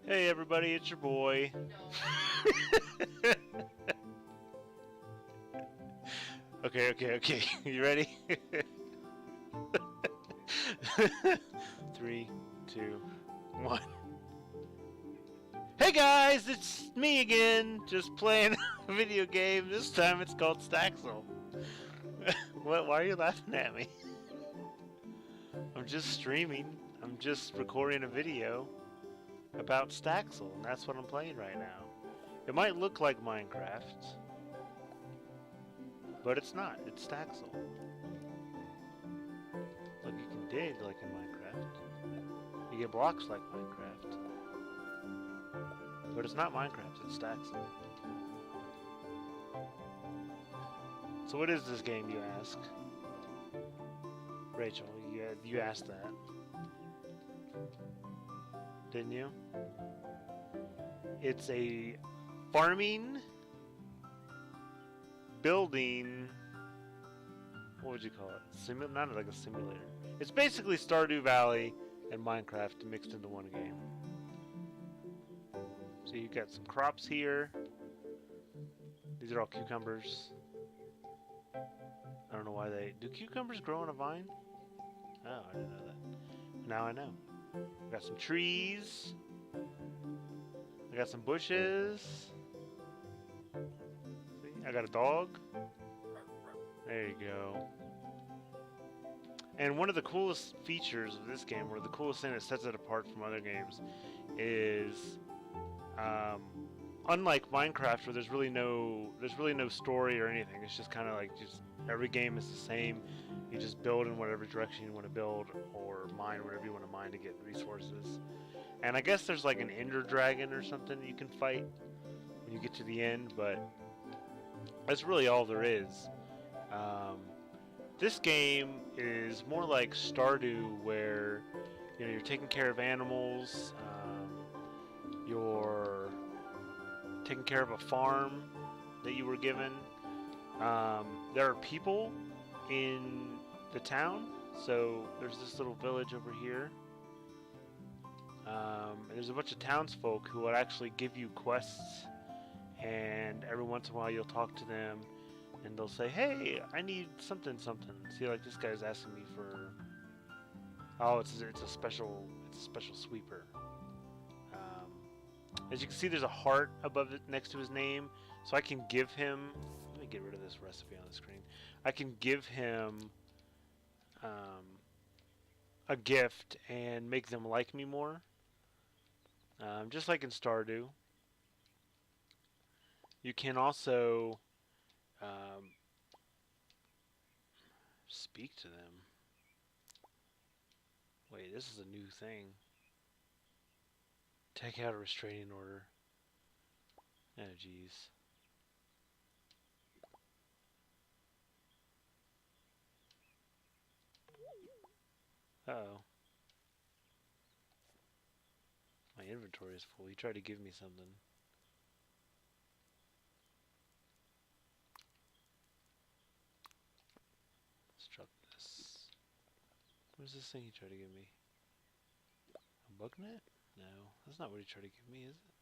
Hey everybody, it's your boy. Okay. You ready? 3, 2, 1. Hey guys, it's me again, just playing a video game. This time it's called Staxel. What? Why are you laughing at me? I'm just streaming. I'm just recording a video about Staxel, and that's what I'm playing right now. It might look like Minecraft, but it's not. It's Staxel. Look, you can dig like in Minecraft. You get blocks like Minecraft. But it's not Minecraft, it's Staxel. So what is this game, you ask? Rachel, you asked that. Didn't you? It's a farming, building, what would you call it? Not like a simulator. It's basically Stardew Valley and Minecraft mixed into one game. So you got some crops here. These are all cucumbers. I don't know why do cucumbers grow on a vine? Oh, I didn't know that. Now I know. I got some trees. I got some bushes. See, I got a dog. There you go. And one of the coolest features of this game, or the coolest thing that sets it apart from other games, is unlike Minecraft, where there's really no story or anything. It's just kind of like every game is the same. You just build in whatever direction you want to build, or mine whatever you want to mine to get resources. And I guess there's like an ender dragon or something you can fight when you get to the end, but that's really all there is. This game is more like Stardew, where you're taking care of animals, you're taking care of a farm that you were given. There are people in the town, so there's this little village over here. And there's a bunch of townsfolk who will actually give you quests, and every once in a while you'll talk to them, and they'll say, "Hey, I need something." See, like this guy's asking me for. Oh, it's a special sweeper. As you can see, there's a heart above it next to his name, so I can give him. Let me get rid of this recipe on the screen. I can give him a gift and make them like me more. Just like in Stardew. You can also speak to them. Wait, this is a new thing. Take out a restraining order. Oh, jeez. Uh-oh. My inventory is full. He tried to give me something. Let's drop this. What is this thing he tried to give me? A bug net? No, that's not what he tried to give me, is it?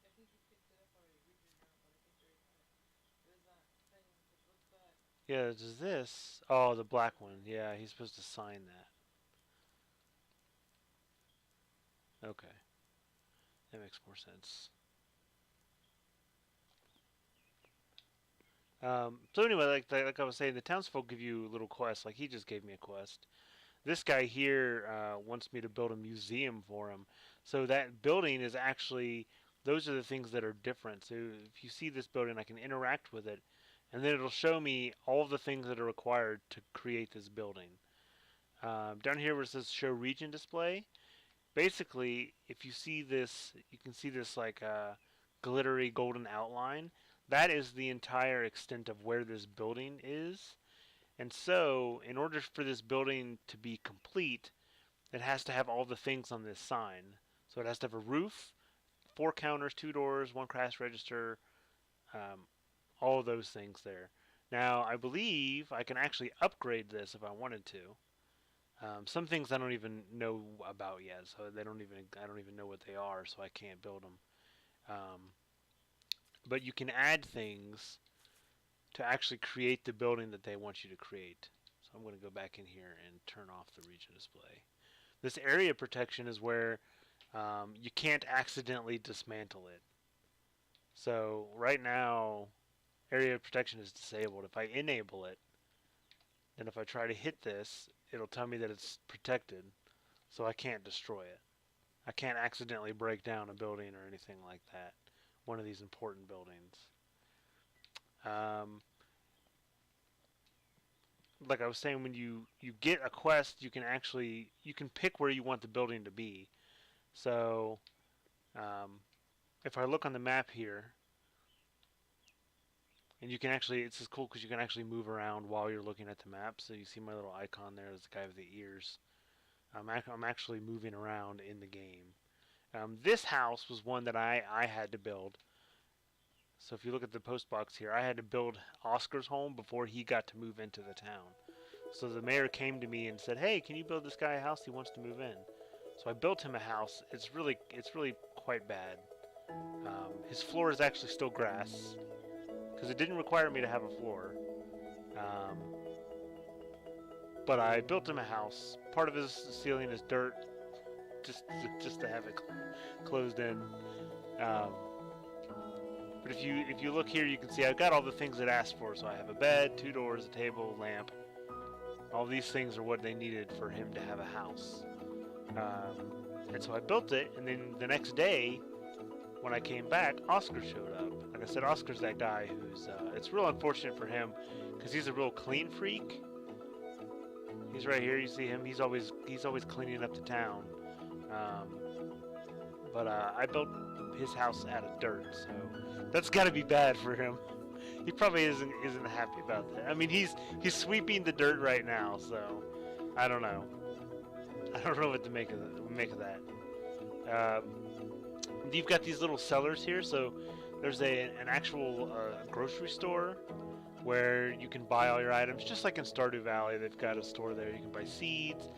I think you picked it up already. Read your note, but I think you already had it. It was that thing that looks back. Yeah, there's this. Oh, the black one. Yeah, he's supposed to sign that. Okay. That makes more sense. So anyway, like I was saying, the townsfolk give you little quests. Like he just gave me a quest. This guy here wants me to build a museum for him. So that building is actually, those are the things that are different. So if you see this building, I can interact with it, and then it'll show me all of the things that are required to create this building. Down here where it says show region display, basically, if you see this, you can see this like glittery golden outline. That is the entire extent of where this building is. And so, in order for this building to be complete, it has to have all the things on this sign. So it has to have a roof, 4 counters, 2 doors, 1 cash register, all of those things there. Now, I believe I can actually upgrade this if I wanted to. Some things I don't even know about yet, so I don't even know what they are, so I can't build them. Um, but you can add things to actually create the building that they want you to create. So I'm going to go back in here and turn off the region display. This area protection is where you can't accidentally dismantle it. So right now, area protection is disabled. If I enable it, then if I try to hit this, it'll tell me that it's protected, so I can't destroy it. I can't accidentally break down a building or anything like that. One of these important buildings. Um, like I was saying, when you get a quest, you can pick where you want the building to be. So if I look on the map here, and you can actually, it's just cool because you can actually move around while you're looking at the map. So you see my little icon there, there's the guy with the ears. I'm actually moving around in the game. This house was one that I had to build. So if you look at the post box here, I had to build Oscar's home before he got to move into the town. So the mayor came to me and said, "Hey, can you build this guy a house? He wants to move in." So I built him a house. It's really quite bad. His floor is actually still grass because it didn't require me to have a floor. Um, but I built him a house. Part of his ceiling is dirt, just to have it closed in. Um, but if you look here, you can see I've got all the things it asked for. So I have a bed, two doors, a table, lamp. All these things are what they needed for him to have a house. And so I built it, and then the next day, when I came back, Oscar showed up. Like I said, Oscar's that guy who's. It's real unfortunate for him because he's a real clean freak. He's right here. You see him. He's always cleaning up the town. Um, but I built his house out of dirt, so that's got to be bad for him. He probably isn't happy about that. I mean, he's sweeping the dirt right now, so I don't know. I don't know what to make of that. Um, you've got these little cellars here, so there's an actual grocery store where you can buy all your items, just like in Stardew Valley. They've got a store there. You can buy seeds.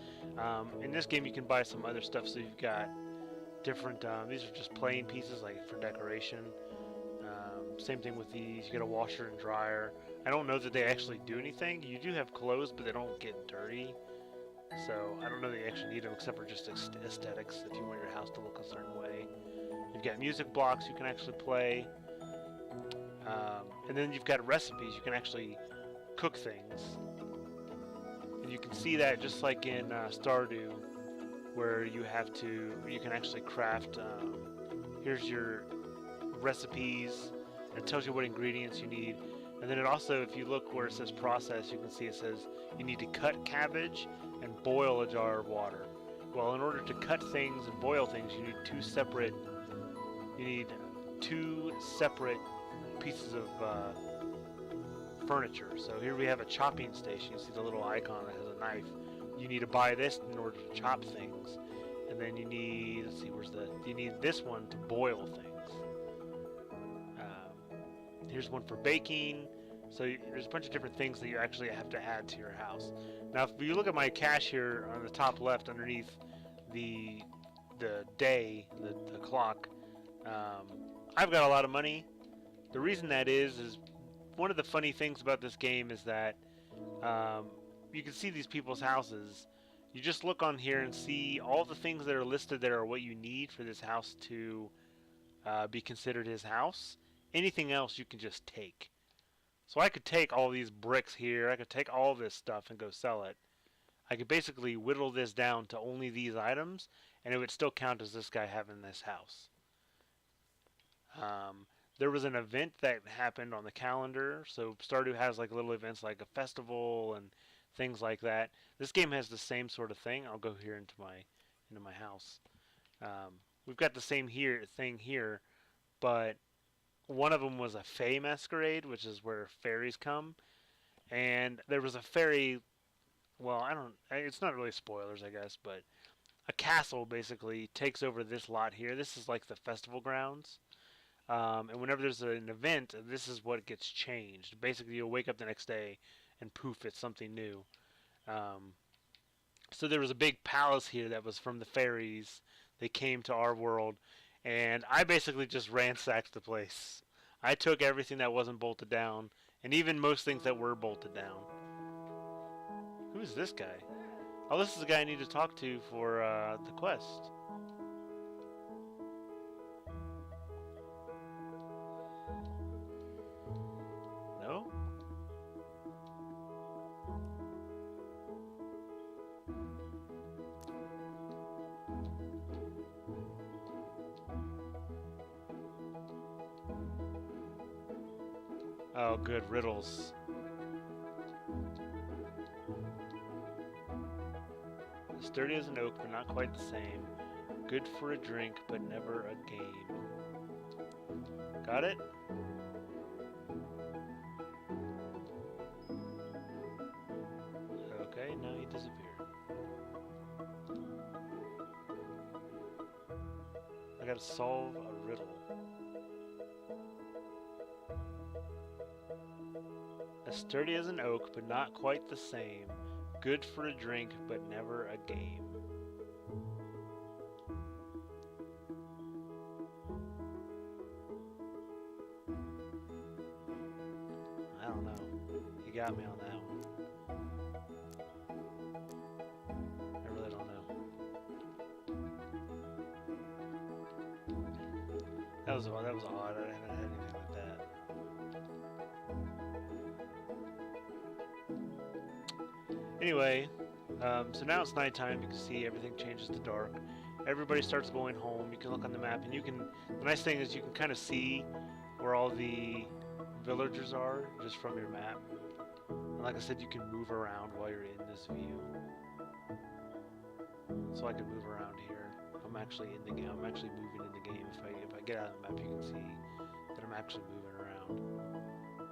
In this game, you can buy some other stuff. So you've got different. These are just plain pieces, like for decoration. Same thing with these. You get a washer and dryer. I don't know that they actually do anything. You do have clothes, but they don't get dirty. So I don't know that you actually need them except for just aesthetics if you want your house to look a certain way. You've got music blocks you can actually play. And then you've got recipes. You can actually cook things. And you can see that just like in Stardew where you can actually craft, here's your recipes. It tells you what ingredients you need. And then it also, if you look where it says process, you can see it says you need to cut cabbage and boil a jar of water. Well, in order to cut things and boil things, you need two separate pieces of furniture. So here we have a chopping station. You see the little icon that has a knife. You need to buy this in order to chop things. And then you need, you need this one to boil things. Here's one for baking. So there's a bunch of different things that you actually have to add to your house. Now, if you look at my cache here on the top left, underneath the day, the clock, I've got a lot of money. The reason that is one of the funny things about this game is that you can see these people's houses. You just look on here and see all the things that are listed there are what you need for this house to be considered his house. Anything else you can just take. So I could take all these bricks here, I could take all this stuff and go sell it. I could basically whittle this down to only these items, and it would still count as this guy having this house. There was an event that happened on the calendar, so Stardew has like little events like a festival and things like that. This game has the same sort of thing. I'll go here into my house. We've got the same thing here, but one of them was a Fey masquerade, which is where fairies come, and there was a fairy. Well, I don't. It's not really spoilers, I guess, but a castle basically takes over this lot here. This is like the festival grounds, and whenever there's an event, this is what gets changed. Basically, you'll wake up the next day, and poof, it's something new. Um, So there was a big palace here that was from the fairies. They came to our world, and I basically just ransacked the place. I took everything that wasn't bolted down, and even most things that were bolted down. Who is this guy? Who's that? Oh, this is the guy I need to talk to for the quest. No? Oh, good. Riddles. Sturdy as an oak, but not quite the same. Good for a drink, but never a game. Got it? Okay, now he disappeared. I gotta solve a riddle. As sturdy as an oak, but not quite the same. Good for a drink, but never a game. I don't know. You got me on that one. I really don't know. That was odd. I haven't had anything like that. Anyway, so now it's nighttime. You can see everything changes to dark. Everybody starts going home. You can look on the map, and you can. The nice thing is you can kind of see where all the villagers are just from your map. And like I said, you can move around while you're in this view. So I can move around here. I'm actually in the game. I'm actually moving in the game. If I get out of the map, you can see that I'm actually moving around,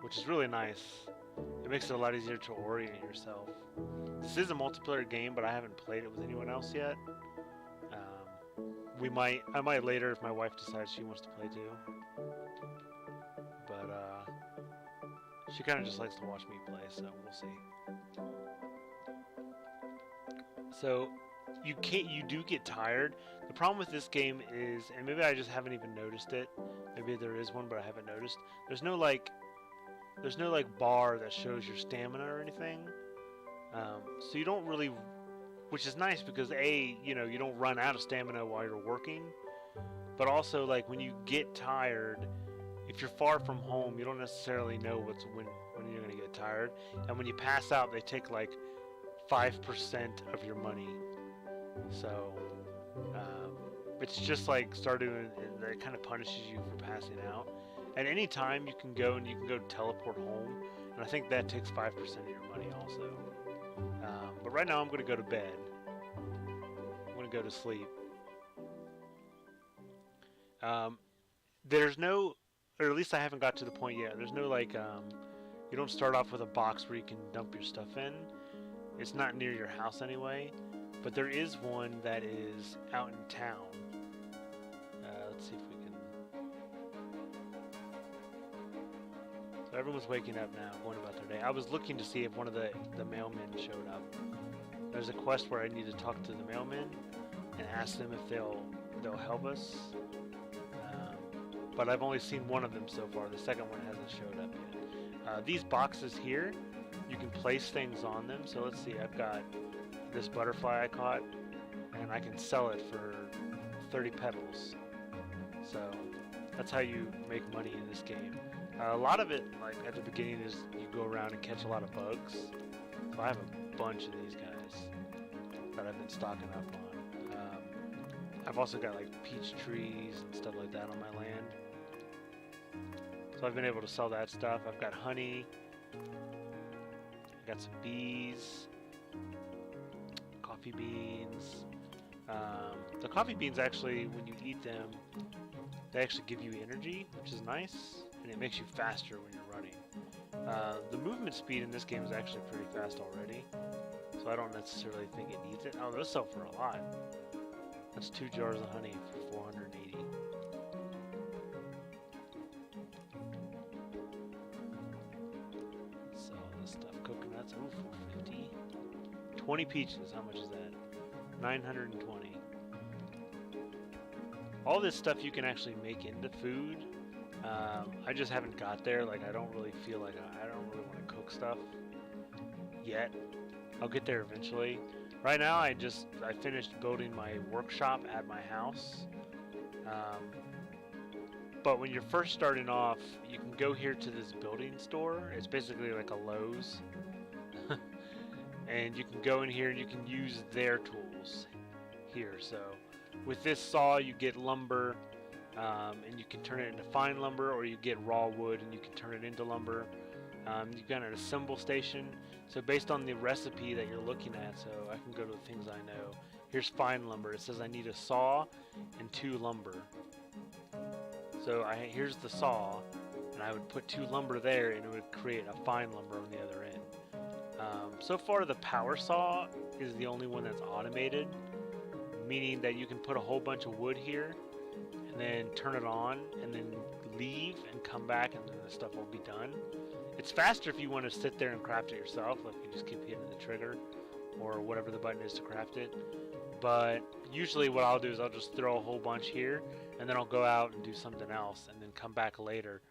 which is really nice. It makes it a lot easier to orient yourself. This is a multiplayer game, but I haven't played it with anyone else yet. I might later if my wife decides she wants to play too. But she kind of just likes to watch me play, so we'll see. So you do get tired. The problem with this game is, and maybe I just haven't even noticed it. Maybe there is one, but I haven't noticed. There's no like bar that shows your stamina or anything. So you don't really, which is nice because you don't run out of stamina while you're working. But also, like, when you get tired, if you're far from home, you don't necessarily know when you're gonna get tired. And when you pass out, they take like 5% of your money. So it's just like Stardew, and it kind of punishes you for passing out. At any time, you can go teleport home, and I think that takes 5% of your money also. But right now, I'm going to go to bed. I'm going to go to sleep. There's no, or at least I haven't got to the point yet. There's no like, you don't start off with a box where you can dump your stuff in. It's not near your house anyway. But there is one that is out in town. Let's see if we can. So everyone's waking up now, going about their day. I was looking to see if one of the mailmen showed up. There's a quest where I need to talk to the mailmen and ask them if they'll help us. But I've only seen one of them so far. The second one hasn't showed up yet. These boxes here, you can place things on them. So let's see, I've got this butterfly I caught, and I can sell it for 30 petals. So that's how you make money in this game. A lot of it, like at the beginning, is you go around and catch a lot of bugs. So I have a bunch of these guys that I've been stocking up on. I've also got like peach trees and stuff like that on my land. So I've been able to sell that stuff. I've got honey. I got some bees. Coffee beans. The coffee beans actually, when you eat them, they actually give you energy, which is nice, and it makes you faster when you're running. The movement speed in this game is actually pretty fast already, so I don't necessarily think it needs it. Oh, those sell for a lot. That's 2 jars of honey for 480. Sell this stuff. Coconuts, oh, 450. 20 peaches. How much is that? 920. All this stuff you can actually make into food. I just haven't got there. Like, I don't really feel like I don't really want to cook stuff yet. I'll get there eventually. Right now, I finished building my workshop at my house. Um, but when you're first starting off, you can go here to this building store. It's basically like a Lowe's, and you can go in here and you can use their tools here. So with this saw, you get lumber, and you can turn it into fine lumber, or you get raw wood and you can turn it into lumber. You've got an assemble station. So based on the recipe that you're looking at, so I can go to the things I know. Here's fine lumber. It says I need a saw and 2 lumber. So here's the saw, and I would put 2 lumber there, and it would create a fine lumber on the other end. So far, the power saw is the only one that's automated, meaning that you can put a whole bunch of wood here, and then turn it on, and then leave and come back, and then the stuff will be done. It's faster if you want to sit there and craft it yourself, like you just keep hitting the trigger, or whatever the button is to craft it. But usually what I'll do is I'll just throw a whole bunch here, and then I'll go out and do something else, and then come back later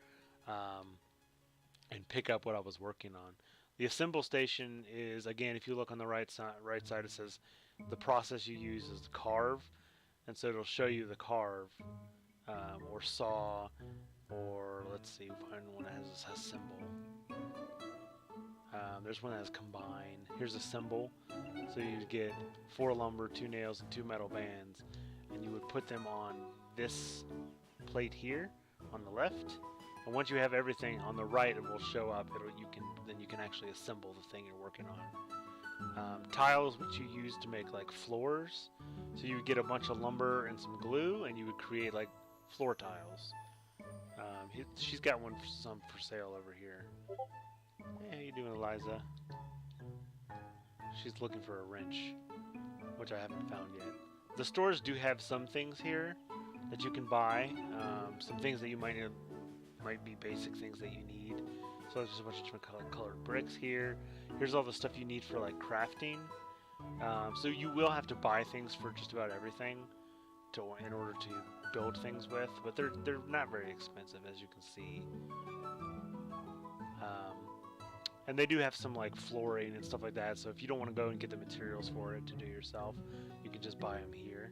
and pick up what I was working on. The assemble station is, again, if you look on the right side, it says the process you use is to carve, and so it'll show you the carve, or saw, or let's see, find one that has a symbol. There's one that has combine. Here's a symbol. So you'd get 4 lumber, 2 nails, and 2 metal bands, and you would put them on this plate here on the left. And once you have everything on the right, it will show up. Then you can actually assemble the thing you're working on. Tiles, which you use to make like floors. So you would get a bunch of lumber and some glue, and you would create like floor tiles. She's got some for sale over here. Hey, how you doing, Eliza? She's looking for a wrench, which I haven't found yet. The stores do have some things here that you can buy. Some things that you might be basic things that you need. So there's just a bunch of different colored bricks here. Here's all the stuff you need for like crafting. So you will have to buy things for just about everything in order to build things with, but they're not very expensive, as you can see. And they do have some like flooring and stuff like that, so if you don't want to go and get the materials for it to do yourself, you can just buy them here.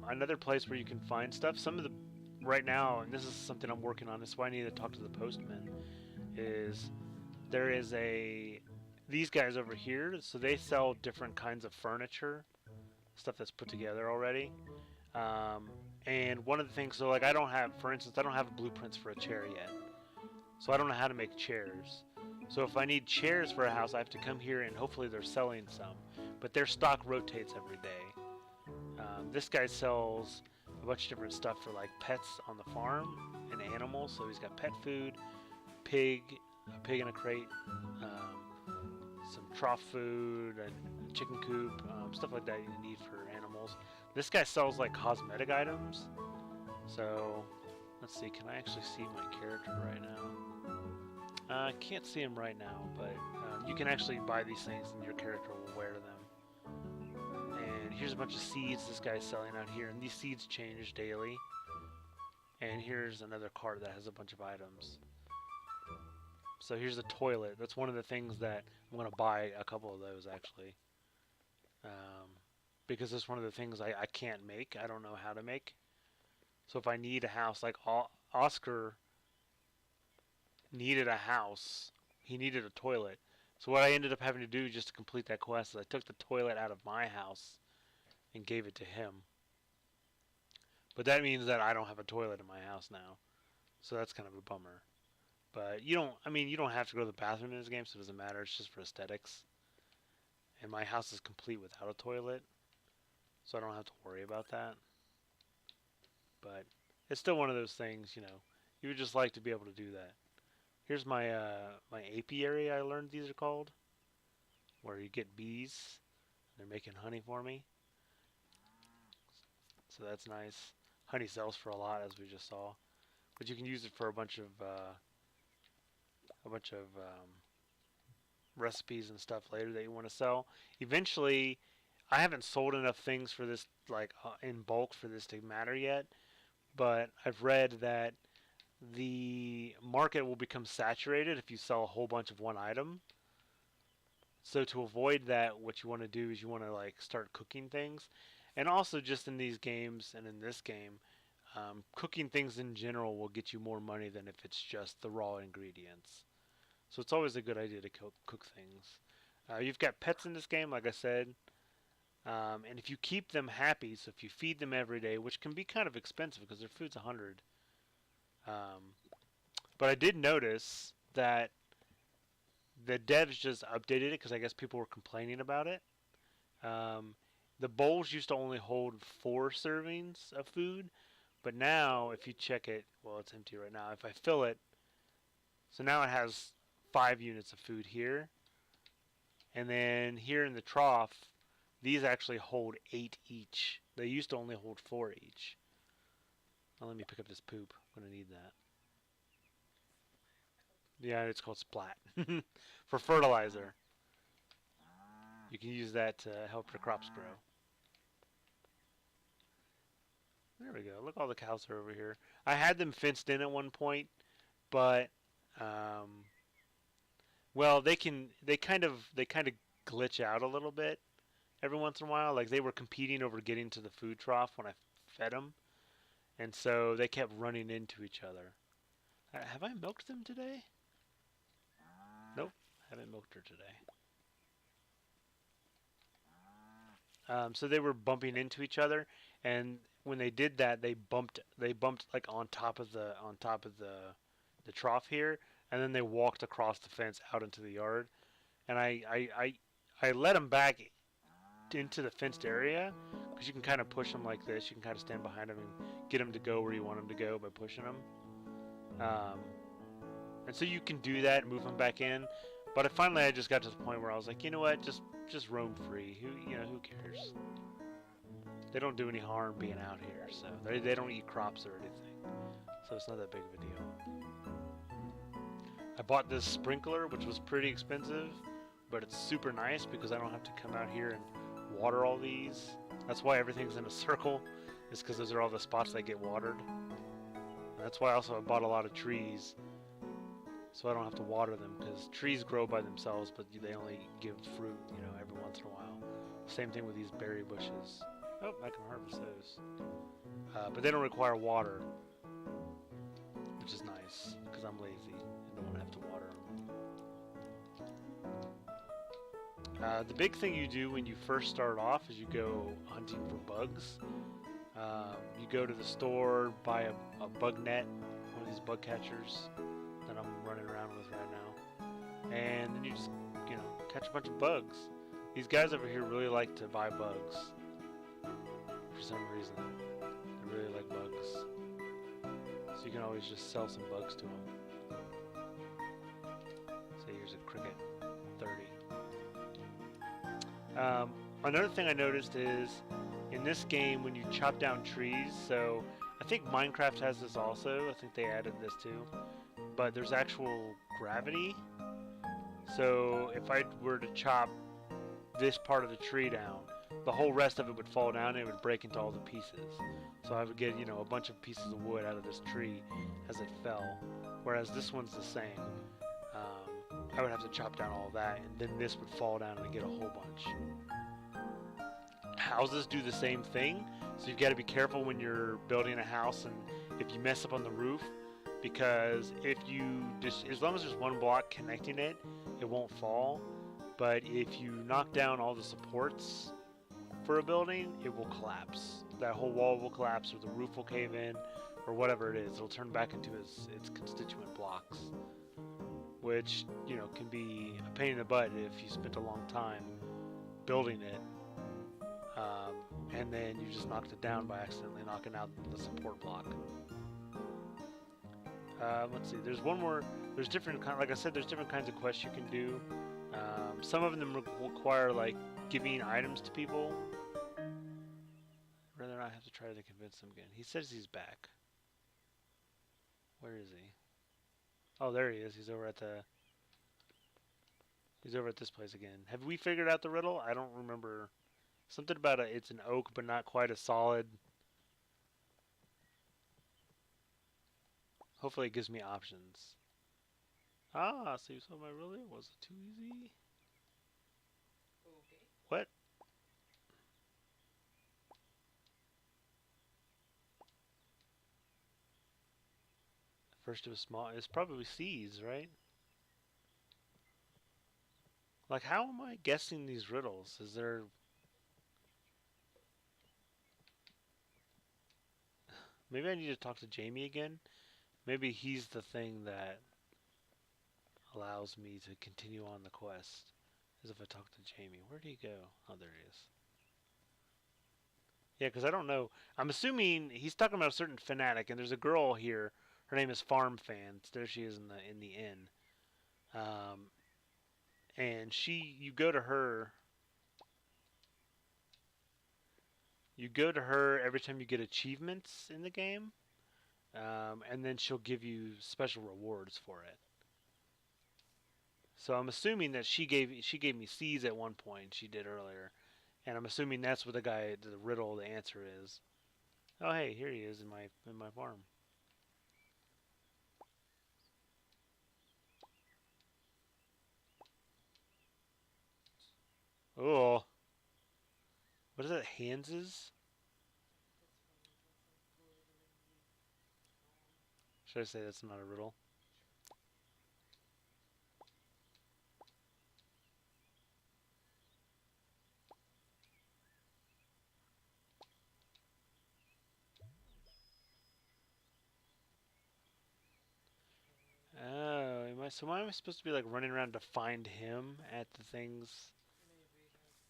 Another place where you can find stuff, right now, and this is something I'm working on, this is why I need to talk to the postman, is there is these guys over here, so they sell different kinds of furniture, stuff that's put together already. And one of the things, so like for instance, I don't have blueprints for a chair yet. So I don't know how to make chairs. So if I need chairs for a house, I have to come here, and hopefully they're selling some. But their stock rotates every day. This guy sells a bunch of different stuff for like pets on the farm and animals. So he's got pet food, a pig in a crate, some trough food, and chicken coop, stuff like that you need for animals. This guy sells like cosmetic items. So let's see, can I actually see my character right now? I can't see him right now, but you can actually buy these things and your character will wear them. And here's a bunch of seeds this guy's selling out here, and these seeds change daily. And here's another cart that has a bunch of items. So here's a toilet. That's one of the things that I'm going to buy a couple of those actually. Because it's one of the things I can't make. I don't know how to make. So if I need a house, like Oscar needed a house, he needed a toilet. So what I ended up having to do just to complete that quest is I took the toilet out of my house and gave it to him. But that means that I don't have a toilet in my house now. So that's kind of a bummer. But you don't have to go to the bathroom in this game, so it doesn't matter. It's just for aesthetics. And my house is complete without a toilet, so I don't have to worry about that. But it's still one of those things, you would just like to be able to do that. Here's my my apiary, I learned these are called, where you get bees. They're making honey for me. So that's nice. Honey sells for a lot, as we just saw. But you can use it for a bunch of recipes and stuff later that you want to sell. Eventually, I haven't sold enough things for this, like in bulk, for this to matter yet. But I've read that the market will become saturated if you sell a whole bunch of one item. So to avoid that, what you want to do is you want to like start cooking things, and also just in these games and in this game, cooking things in general will get you more money than if it's just the raw ingredients. So it's always a good idea to cook things. You've got pets in this game, like I said, and if you keep them happy, so if you feed them every day, which can be kind of expensive because their food's 100. Um, but I did notice that the devs just updated it because I guess people were complaining about it. Um, the bowls used to only hold 4 servings of food, but now if you check it, well, it's empty right now. If I fill it, so now it has 5 units of food here, and then here in the trough, these actually hold 8 each. They used to only hold 4 each. Now let me pick up this poop. I'm gonna need that. Yeah, it's called splat for fertilizer. You can use that to help your crops grow. There we go. Look, all the cows are over here. I had them fenced in at one point, but um, well, they kind of glitch out a little bit every once in a while. Like they were competing over getting to the food trough when I fed them, and so they kept running into each other. Have I milked them today? Nope, haven't milked her today. So they were bumping into each other, and when they did that, they bumped like on top of the trough here, and then they walked across the fence out into the yard, and I let them back into the fenced area because you can kind of push them like this. You can kind of stand behind them and get them to go where you want them to go by pushing them. Um, and so you can do that and move them back in. But finally, I just got to the point where I was like, you know what, just roam free. Who cares? They don't do any harm being out here, so they don't eat crops or anything, so it's not that big of a deal. I bought this sprinkler, which was pretty expensive, but it's super nice because I don't have to come out here and water all these. That's why everything's in a circle, is because those are all the spots that get watered. And that's why also I bought a lot of trees, so I don't have to water them, because trees grow by themselves, but they only give fruit, every once in a while. Same thing with these berry bushes. Oh, I can harvest those. But they don't require water, which is nice, because I'm lazy and don't want to have to water them. The big thing you do when you first start off is you go hunting for bugs. You go to the store, buy a bug net, one of these bug catchers that I'm running around with right now, and then you just catch a bunch of bugs. These guys over here really like to buy bugs for some reason. They really like bugs, so you can always just sell some bugs to them. Say here's a cricket, 30. Another thing I noticed is in this game when you chop down trees, so I think Minecraft has this also, I think they added this too, but there's actual gravity. So if I were to chop this part of the tree down, the whole rest of it would fall down and it would break into all the pieces. So I would get, a bunch of pieces of wood out of this tree as it fell, whereas this one's the same. I would have to chop down all that, and then this would fall down and I get a whole bunch. Houses do the same thing, so you've got to be careful when you're building a house, and if you mess up on the roof, because if you just, as long as there's one block connecting it, it won't fall. But if you knock down all the supports for a building, it will collapse. That whole wall will collapse, or the roof will cave in, or whatever it is. It'll turn back into its constituent blocks, which can be a pain in the butt if you spent a long time building it, and then you just knocked it down by accidentally knocking out the support block. Let's see. There's one more. There's different like I said. There's different kinds of quests you can do. Some of them require like giving items to people. I'd rather not have to try to convince them again. He says he's back. Where is he? Oh, there he is. He's over at the He's over at this place again. Have we figured out the riddle? I don't remember. Something about it's an oak, but not quite a solid. Hopefully, it gives me options. Ah, so you saw my riddle? Was it too easy? Okay. What? First it was small. It's probably C's, right? Like, how am I guessing these riddles? Is there... Maybe I need to talk to Jamie again? Maybe he's the thing that allows me to continue on the quest. As if I talk to Jamie. Where'd he go? Oh, there he is. Yeah, because I don't know. I'm assuming he's talking about a certain fanatic, and there's a girl here. Her name is Farm Fan. There she is in the inn. And you go to her. You go to her every time you get achievements in the game, and then she'll give you special rewards for it. So I'm assuming that she gave me C's at one point. She did earlier, and I'm assuming that's what the riddle, the answer is. Oh hey, here he is in my farm. Oh, what is that? Hanses? That's funny. That sounds cooler than Should I say that's not a riddle? Oh, so why am I supposed to be like running around to find him at the things?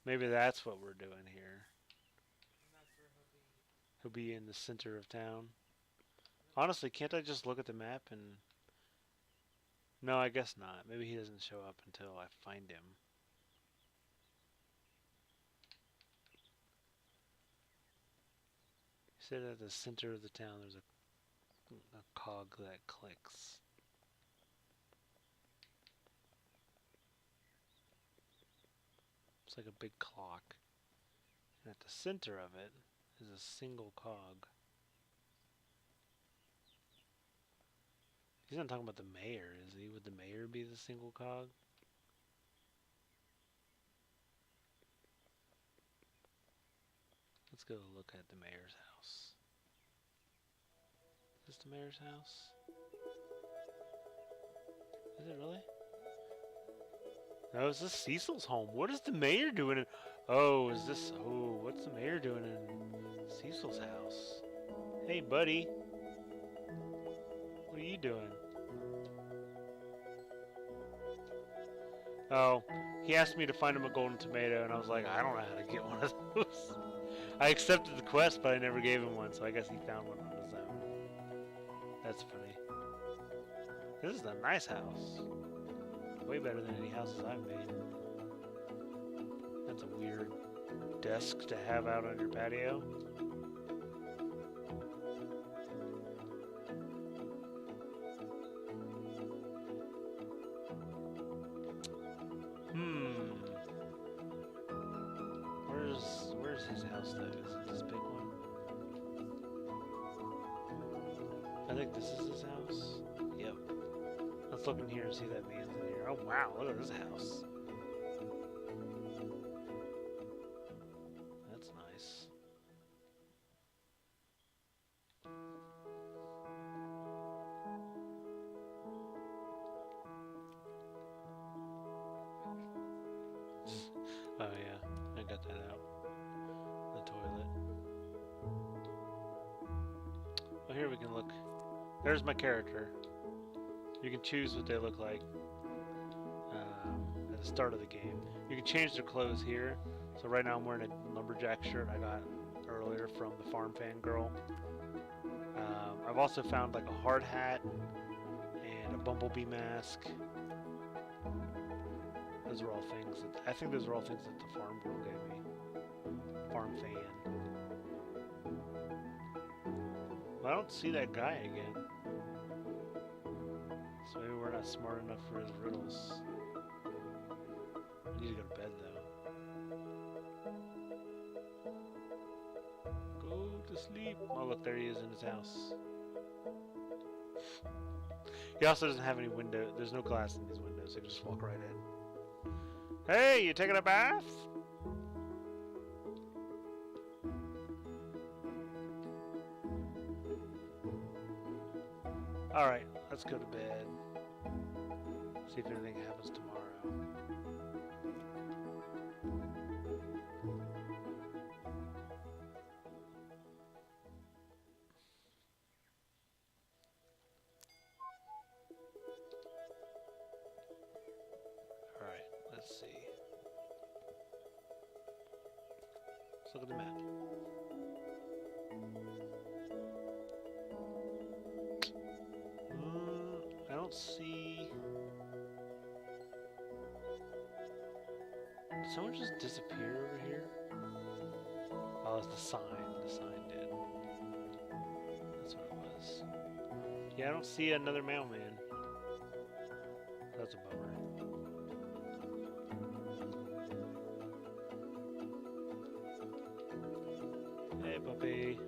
maybe that's Maybe that's what we're doing here. and that's where he'll be. He'll be in the center of town. Yep. Honestly, can't I just look at the map and... No, I guess not. Maybe he doesn't show up until I find him. He said at the center of the town there's a cog that clicks. It's like a big clock. And at the center of it is a single cog. He's not talking about the mayor, is he? Would the mayor be the single cog? Let's go look at the mayor's house. Is this the mayor's house? Is it really? No, is this Cecil's home? What is the mayor doing in... Oh, is this... Oh, what's the mayor doing in Cecil's house? Hey, buddy. What are you doing? Oh, he asked me to find him a golden tomato, and I was like, I don't know how to get one of those. I accepted the quest, but I never gave him one, so I guess he found one on his own. That's funny. This is a nice house. Way better than any houses I've made. That's a weird desk to have out on your patio. Where's his house though? Is it this big one? I think this is his house. Yep. Let's look in here and see that man's in here. Oh wow, look at this house. That's nice. Oh yeah, I got that out. The toilet. Oh, here we can look. There's my character. You can choose what they look like at the start of the game. You can change their clothes here. So right now I'm wearing a lumberjack shirt I got earlier from the farm fan girl. I've also found like a hard hat and a bumblebee mask. Those are all things that I think those are all things that the farm girl gave me. Farm fan. Well, I don't see that guy again. So maybe we're not smart enough for his riddles. Oh, look, there he is in his house. He also doesn't have any window. There's no glass in these windows, so you can just walk right in. Hey, you taking a bath? Alright, let's go to bed. See if anything happens tomorrow. Alright, let's see. Let's look at the map. I don't see... Did someone just disappear over here? Oh, it's the sign. The sign did. That's what it was. Yeah, I don't see another mailman. That's a bummer. Hey, puppy.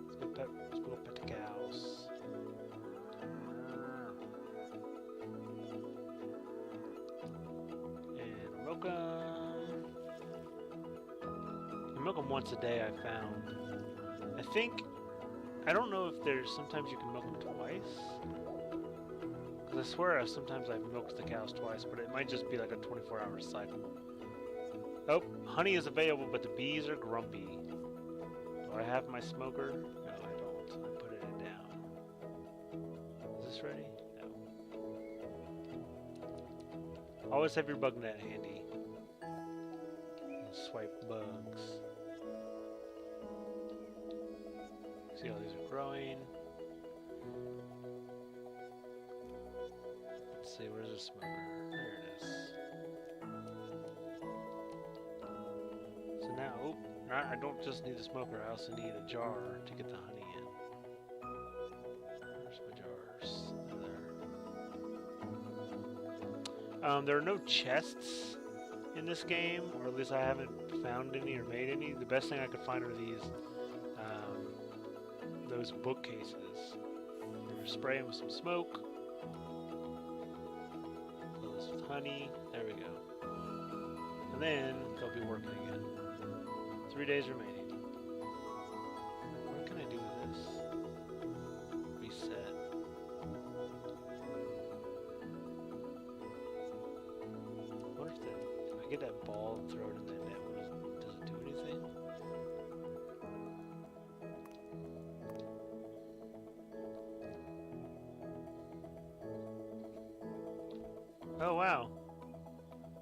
Let's go pet the cows. And milk 'em. You milk them once a day, I found. I don't know if sometimes you can milk them twice. Because I swear sometimes I've milked the cows twice, but it might just be like a 24-hour cycle. Oh, honey is available, but the bees are grumpy. Do I have my smoker? No, I don't. I put it down. Is this ready? No. Always have your bug net handy. And swipe bugs. See how these are growing. Let's see, where's the smoker? There it is. So now, I don't just need the smoker, I also need a jar to get the honey in. Where's my jars? There. There are no chests in this game, or at least I haven't found any or made any. The best thing I could find are these, those bookcases. Spray them with some smoke. Fill this with honey. There we go. And then they'll be working again. 3 days remaining. What can I do with this? Reset. I wonder if I get that ball and throw it in the net, does it do anything? Oh wow.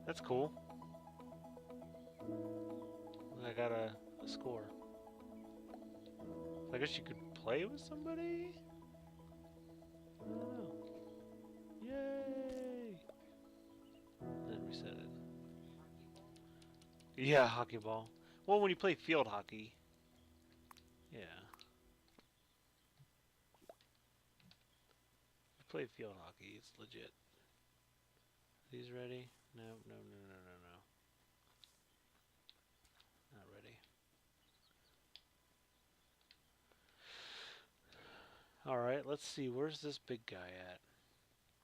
That's cool. I got a score. I guess you could play with somebody? I don't know. Yay! Then reset it. Yeah, hockey ball. Well, when you play field hockey. Yeah. You play field hockey, it's legit. These ready? No, no, no, no, no, no. Not ready. Alright, let's see. Where's this big guy at?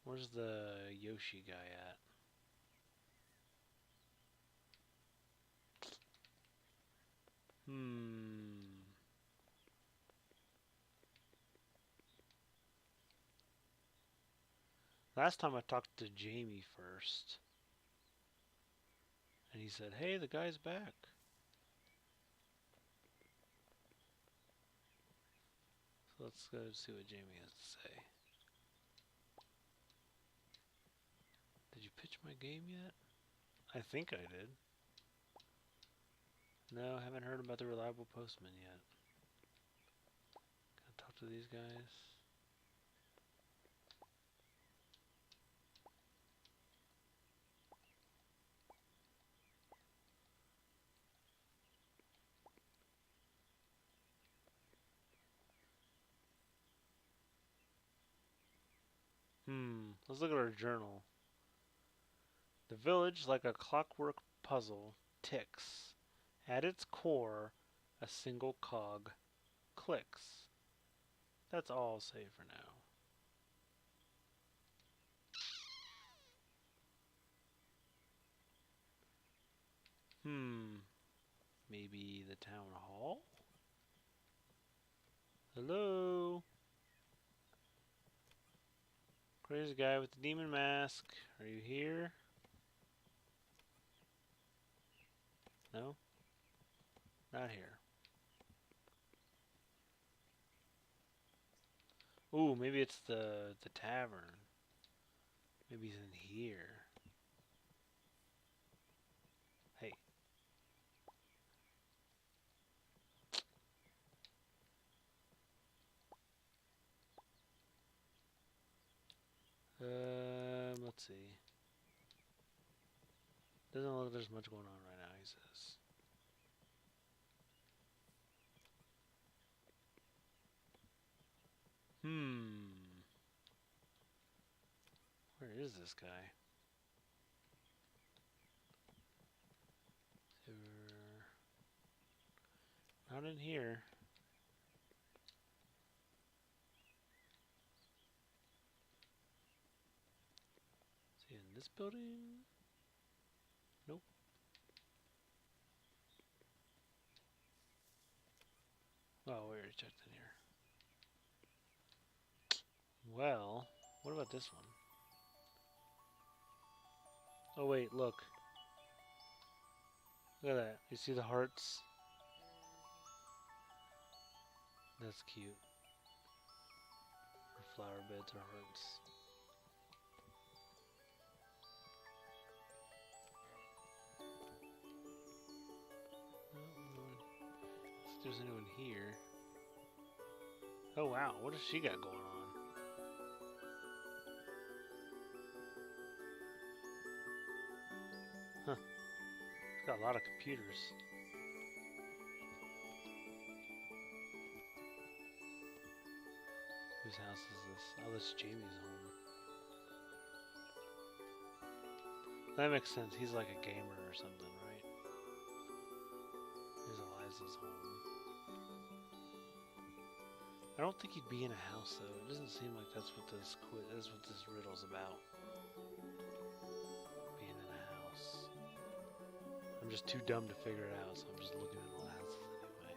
Where's the Yoshi guy at? Last time I talked to Jamie first. And he said, hey, the guy's back. So let's go see what Jamie has to say. Did you pitch my game yet? I think I did. No, haven't heard about the reliable postman yet. Gotta talk to these guys. Let's look at our journal. The village, like a clockwork puzzle, ticks. At its core, a single cog. clicks. That's all I'll say for now. Maybe the town hall? Hello? Crazy guy with the demon mask. Are you here? No? Not here. Ooh, maybe it's the tavern. Maybe he's in here. Hey. Let's see. Doesn't look like there's much going on right now, he says. Where is this guy? Not in here. Is he in this building? Nope. Oh, we already checked in here. Well, what about this one? Oh wait, look. Look at that. You see the hearts? That's cute. Her flower beds are hearts. If there's anyone here. Oh wow, what does she got going on? Huh. Got a lot of computers. Whose house is this? Oh, this is Jamie's home. That makes sense. He's like a gamer or something, right? Here's Eliza's home. I don't think he'd be in a house though. It doesn't seem like that's what this riddle's about. Being in a house. I'm just too dumb to figure it out, so I'm just looking at all houses anyway.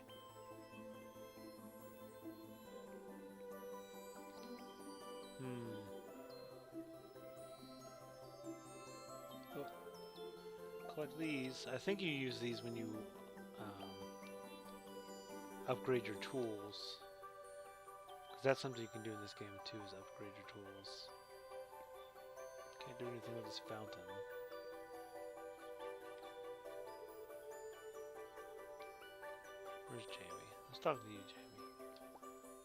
Oh. Collect these. I think you use these when you upgrade your tools. Because that's something you can do in this game too, is upgrade your tools. Can't do anything with this fountain. Where's Jamie? Let's talk to you, Jamie.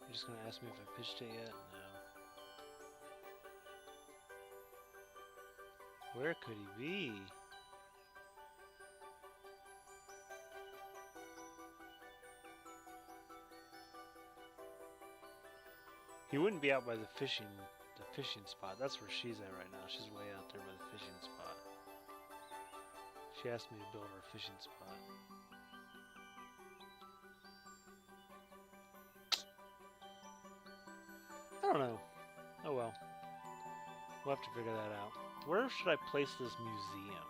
You're just gonna ask me if I pitched it yet? No. Where could he be? He wouldn't be out by the fishing spot. That's where she's at right now. She's way out there by the fishing spot. She asked me to build her fishing spot. I don't know. Oh well. We'll have to figure that out. Where should I place this museum?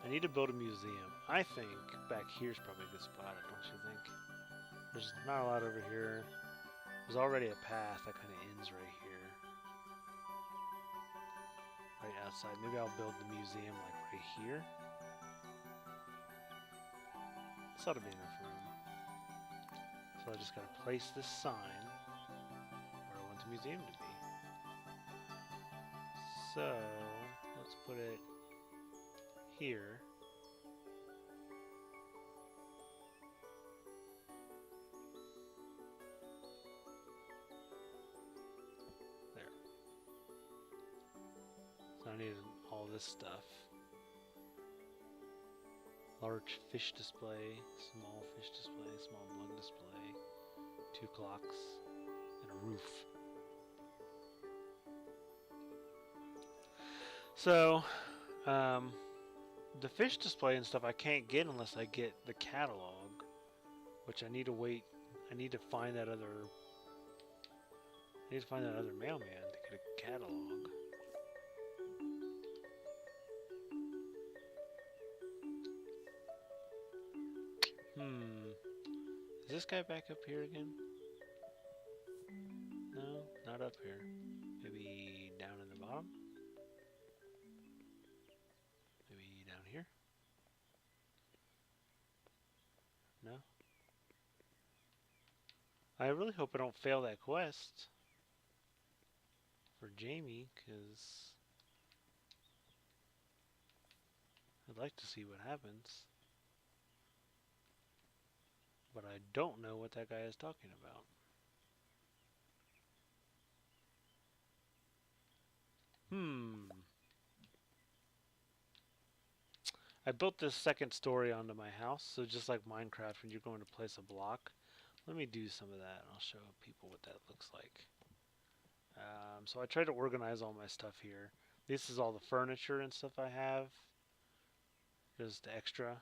I need to build a museum. I think back here's probably a good spot, don't you think? There's not a lot over here. There's already a path that kind of ends right here. Right outside. Maybe I'll build the museum like right here. This ought to be enough room. So I just gotta place this sign where I want the museum to be. So, let's put it here. I need all this stuff. Large fish display, small fish display, small blood display, 2 clocks, and a roof. So, the fish display and stuff I can't get unless I get the catalog, which I need to wait I need to find that other. I need to find that other mailman to get a catalog. Hmm. Is this guy back up here again? No, not up here. Maybe down in the bottom? Maybe down here? No? I really hope I don't fail that quest for Jamie, because I'd like to see what happens. But I don't know what that guy is talking about. Hmm. I built this second story onto my house, so just like Minecraft, when you're going to place a block, let me do some of that, and I'll show people what that looks like. So I try to organize all my stuff here. This is all the furniture and stuff I have, just extra.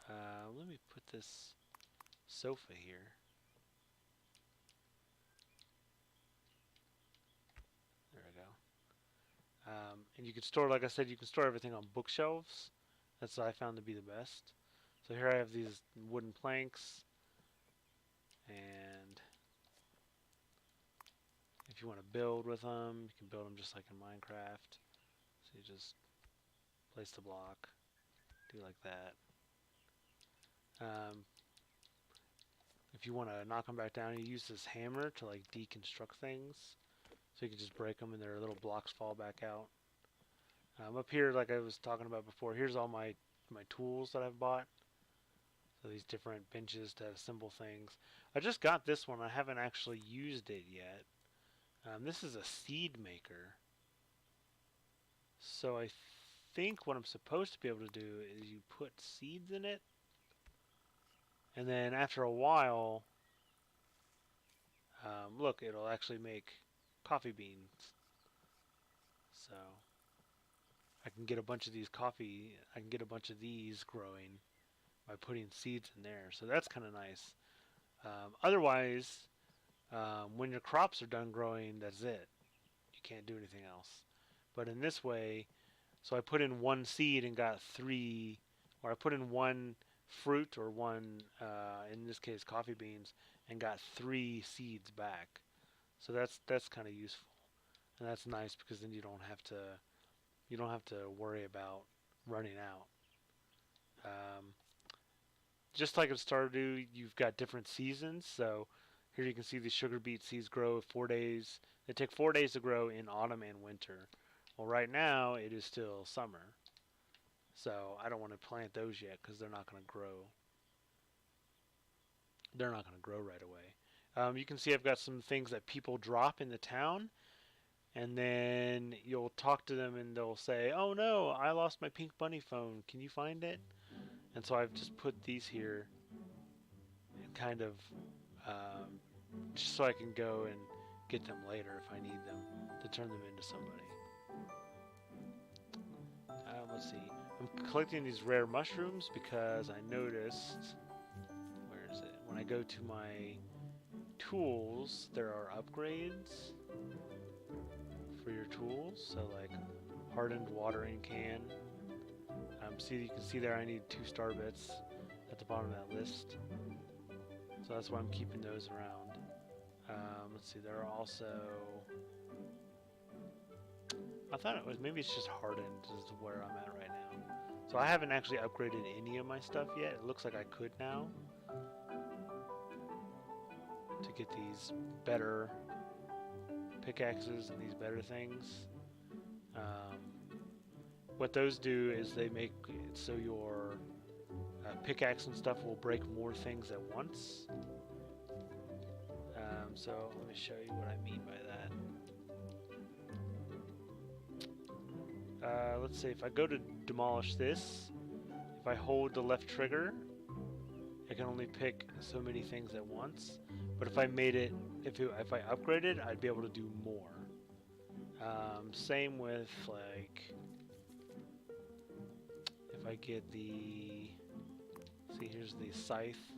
Let me put this sofa here. There we go. And you can store, like I said, you can store everything on bookshelves. That's what I found to be the best. So here I have these wooden planks, and if you want to build with them, you can build them just like in Minecraft. So you just place the block, do like that. If you want to knock them back down, you use this hammer to like deconstruct things. So you can just break them and their little blocks fall back out. Up here, like I was talking about before, here's all my tools that I've bought. So these different benches to assemble things. I just got this one. I haven't actually used it yet. This is a seed maker. So I think what I'm supposed to be able to do is you put seeds in it, and then after a while, look, it'll actually make coffee beans. So I can get a bunch of these I can get a bunch of these growing by putting seeds in there. So that's kind of nice. Otherwise, when your crops are done growing, that's it. You can't do anything else. But in this way, so I put in one seed and got three, or I put in one fruit or one, in this case, coffee beans, and got three seeds back. So that's kind of useful, and that's nice because then you don't have to worry about running out. Um, just like in Stardew, you've got different seasons. So here you can see the sugar beet seeds grow 4 days. They take 4 days to grow in autumn and winter. Well, right now it is still summer, so I don't want to plant those yet because they're not going to grow. They're not going to grow right away. You can see I've got some things that people drop in the town, and then you'll talk to them and they'll say, "Oh no, I lost my pink bunny phone. Can you find it?" And so I've just put these here and kind of um, just so I can go and get them later if I need them to turn them into somebody. Let's see. I'm collecting these rare mushrooms because I noticed, where is it? When I go to my tools, there are upgrades for your tools. So like hardened watering can. See, you can see there I need 2 star bits at the bottom of that list. So that's why I'm keeping those around. Let's see, there are also, I thought it was, maybe it's just hardened is where I'm at right now. So I haven't actually upgraded any of my stuff yet. It looks like I could now to get these better pickaxes and these better things. What those do is they make it so your pickaxe and stuff will break more things at once. So let me show you what I mean by that. Let's see, if I go to demolish this, if I hold the left trigger, I can only pick so many things at once. But if I made it, if I upgraded, I'd be able to do more. Same with like, if I get the, see here's the scythe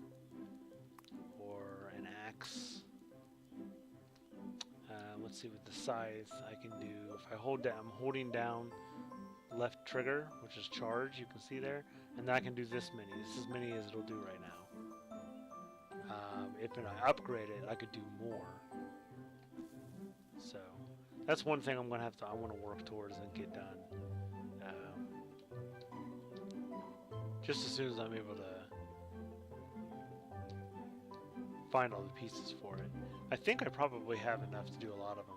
or an X. Let's see what the size I can do. If I hold down, I'm holding down left trigger, which is charge, you can see there, and then I can do this many. This is as many as it'll do right now. If I upgrade it, I could do more. So that's one thing I want to work towards and get done. Just as soon as I'm able to find all the pieces for it. I think I probably have enough to do a lot of them.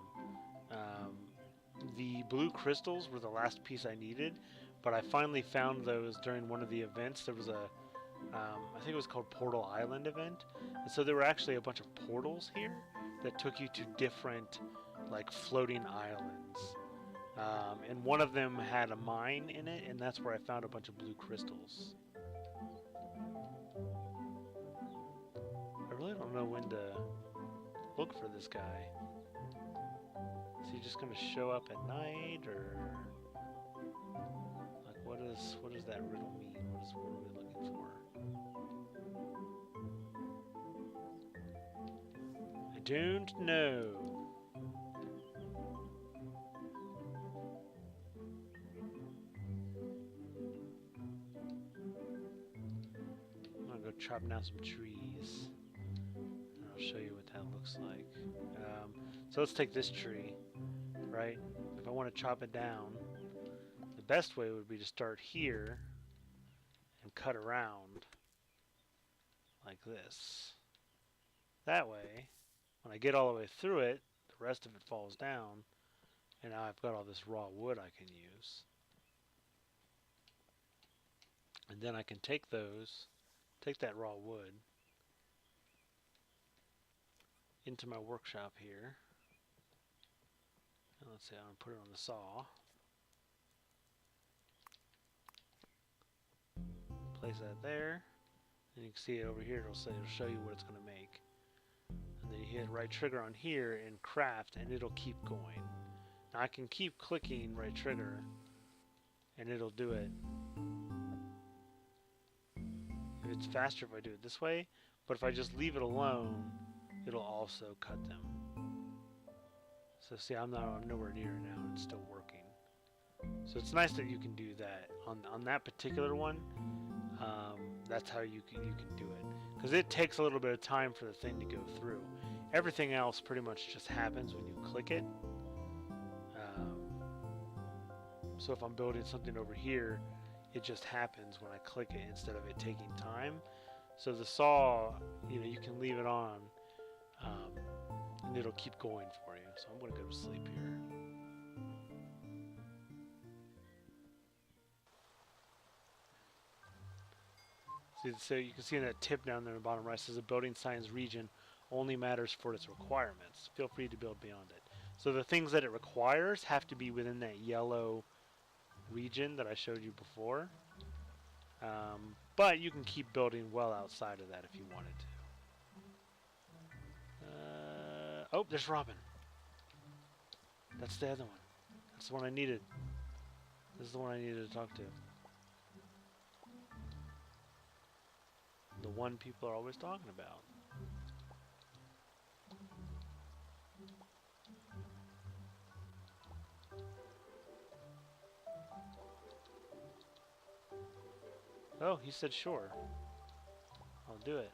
The blue crystals were the last piece I needed, but I finally found those during one of the events. There was a, I think it was called Portal Island event, and so there were actually a bunch of portals here that took you to different, like, floating islands. And one of them had a mine in it, and that's where I found a bunch of blue crystals. I really don't know when to look for this guy. Is he just gonna show up at night, or like what does that riddle mean? What are we looking for? I don't know. I'm gonna go chop down some trees. I'll show you what that looks like. So let's take this tree, right? If I want to chop it down, the best way would be to start here and cut around like this. That way, when I get all the way through it, the rest of it falls down, and now I've got all this raw wood I can use. And then I can take that raw wood into my workshop here. And let's see, I'm going to put it on the saw. Place that there. And you can see it over here, it'll show you what it's going to make. And then you hit right trigger on here and craft, and it'll keep going. Now I can keep clicking right trigger, and it'll do it. It's faster if I do it this way, but if I just leave it alone, it'll also cut them. So see, I'm nowhere near it now, and it's still working. So it's nice that you can do that. On that particular one, that's how you can do it. Because it takes a little bit of time for the thing to go through. Everything else pretty much just happens when you click it. So if I'm building something over here, it just happens when I click it instead of it taking time. So the saw, you can leave it on, and it'll keep going for you. So I'm going to go to sleep here. So you can see in that tip down there in the bottom right, it says the building science region only matters for its requirements. Feel free to build beyond it. So the things that it requires have to be within that yellow region that I showed you before. But you can keep building well outside of that if you wanted to. Oh, there's Robin. That's the other one. That's the one I needed. This is the one I needed to talk to. The one people are always talking about. Oh, he said sure. I'll do it.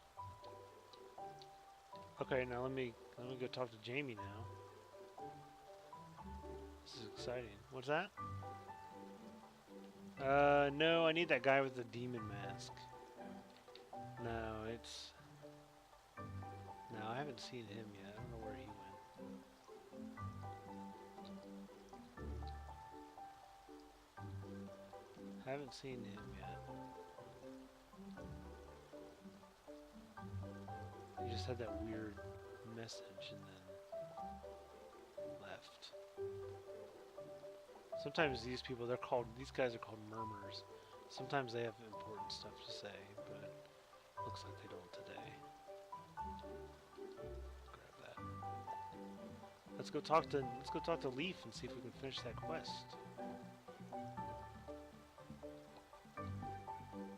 Okay, now let me go talk to Jamie now. This is exciting. What's that? No, I need that guy with the demon mask. No, I haven't seen him yet. I don't know where he went. Haven't seen him yet. He just had that weird message and then left. Sometimes these guys are called murmurs. Sometimes they have important stuff to say, but looks like they don't today. Grab that. Let's go talk to Leaf and see if we can finish that quest.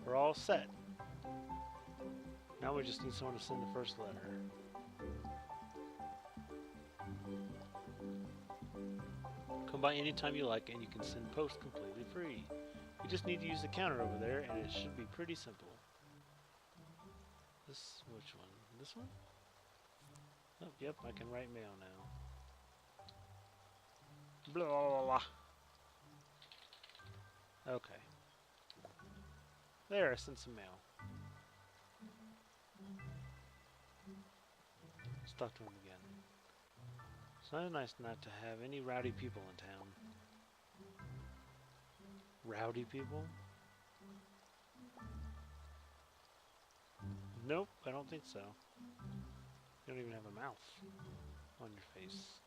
We're all set. Now we just need someone to send the first letter. Come by anytime you like, and you can send posts completely free. You just need to use the counter over there, and it should be pretty simple. Which one? This one? Oh, yep, I can write mail now. Blah, blah, blah. Okay. There, I sent some mail. Let's talk to him again. It's not nice not to have any rowdy people in town. Rowdy people? Nope, I don't think so. You don't even have a mouth on your face.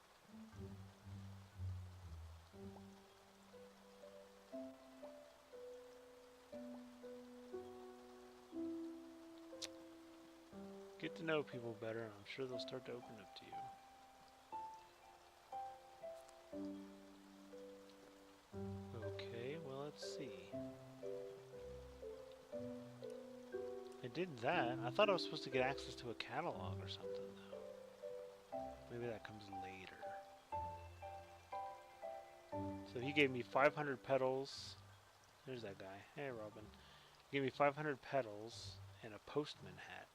Get to know people better, and I'm sure they'll start to open up to you. Okay, well, let's see. I did that. I thought I was supposed to get access to a catalog or something, though. Maybe that comes later. So he gave me 500 petals. There's that guy. Hey, Robin. He gave me 500 petals and a postman hat.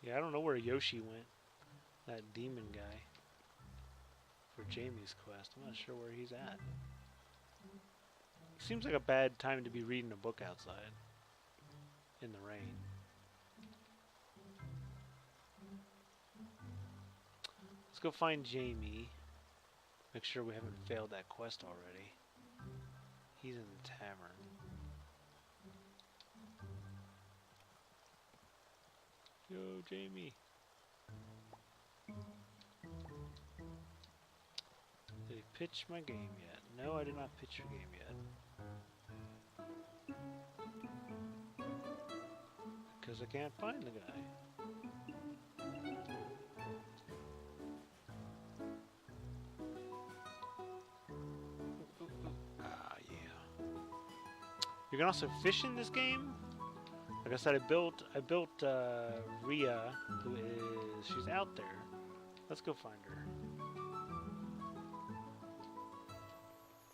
Yeah, I don't know where Yoshi went. That demon guy. For Jamie's quest. I'm not sure where he's at. Seems like a bad time to be reading a book outside. In the rain. Let's go find Jamie. Make sure we haven't failed that quest already. He's in the tavern. Yo, Jamie. Did he pitch my game yet? No, I did not pitch your game yet. Because I can't find the guy. Ah, yeah. You can also fish in this game. Like I said, I built Rhea, who is, she's out there. Let's go find her.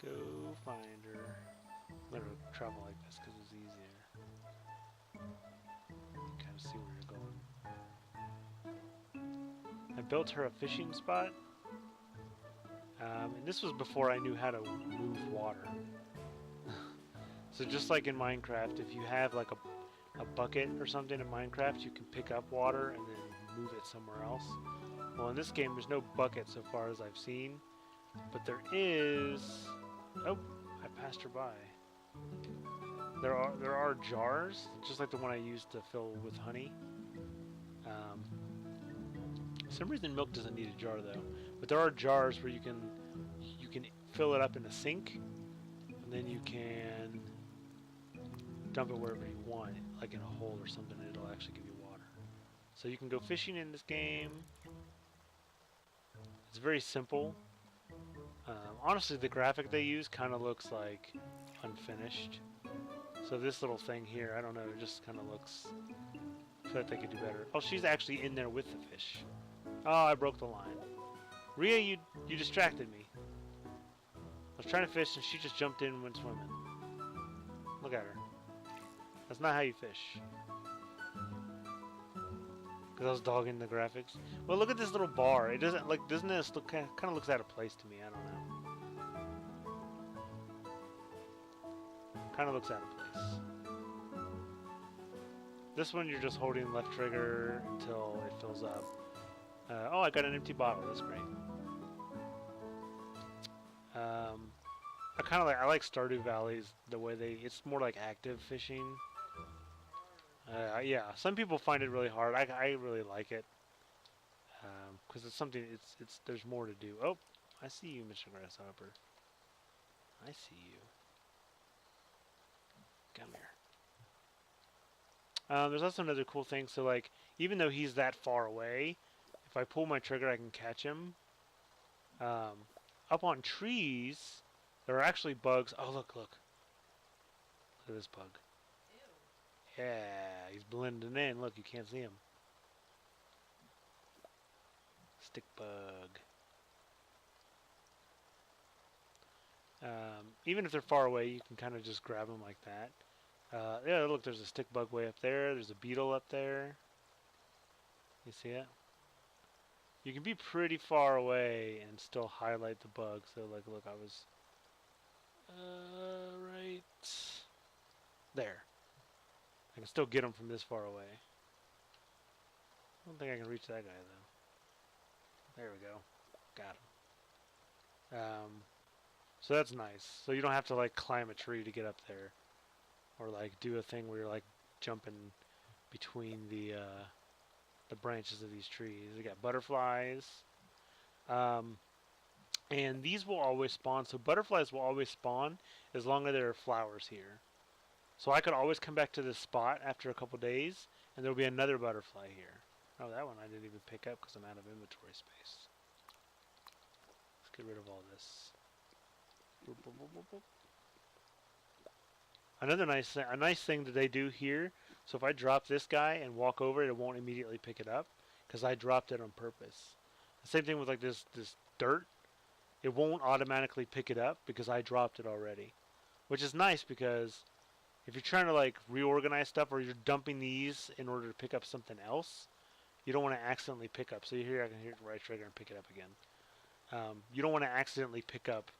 Go find her. I'm gonna travel like this because it's easier. Kind of see where you're going. I built her a fishing spot. And this was before I knew how to move water. So just like in Minecraft, if you have like a bucket or something in Minecraft, you can pick up water and then move it somewhere else. Well, in this game, there's no bucket so far as I've seen, but there is. Oh, I passed her by. There are jars, just like the one I used to fill with honey. For some reason, milk doesn't need a jar though, but there are jars where you can fill it up in a sink, and then you can dump it wherever you want, like in a hole or something, and it'll actually give you water. So you can go fishing in this game. It's very simple. Honestly, the graphic they use kind of looks like unfinished. So this little thing here, I don't know, it just kind of looks... I feel like they could do better. Oh, she's actually in there with the fish. Oh, I broke the line. Rhea, you distracted me. I was trying to fish and she just jumped in and went swimming. Look at her. That's not how you fish. Because I was dogging the graphics. Well, look at this little bar. It doesn't, like, doesn't this look, kind of looks out of place to me. I don't know. Kind of looks out of place. This one you're just holding left trigger until it fills up. Oh, I got an empty bottle. That's great. I like Stardew Valley's the way it's more like active fishing. Yeah, some people find it really hard. I really like it because it's something. There's more to do. Oh, I see you, Mr. Grasshopper. I see you. Come here. There's also another cool thing. So like, even though he's that far away, if I pull my trigger, I can catch him. Up on trees, there are actually bugs. Oh, look. Look at this bug. Ew. Yeah, he's blending in. Look, you can't see him. stick bug. Even if they're far away, you can kind of just grab them like that. Yeah, look, there's a stick bug way up there. There's a beetle up there. You see it? You can be pretty far away and still highlight the bug. So, like, look, I was right there. I can still get them from this far away. I don't think I can reach that guy, though. There we go. Got him. So that's nice. So you don't have to, like, climb a tree to get up there. Or, like, do a thing where you're, like, jumping between the branches of these trees. We got butterflies. And these will always spawn. So butterflies will always spawn as long as there are flowers here. So I could always come back to this spot after a couple days, and there will be another butterfly here. Oh, that one I didn't even pick up because I'm out of inventory space. Let's get rid of all this. Boop, boop, boop, boop, boop. Another nice thing that they do here. So if I drop this guy and walk over it, it won't immediately pick it up because I dropped it on purpose. The same thing with like this dirt. It won't automatically pick it up because I dropped it already, which is nice because if you're trying to like reorganize stuff or you're dumping these in order to pick up something else, you don't want to accidentally pick up. So here I can hit right trigger and pick it up again. You don't want to accidentally pick up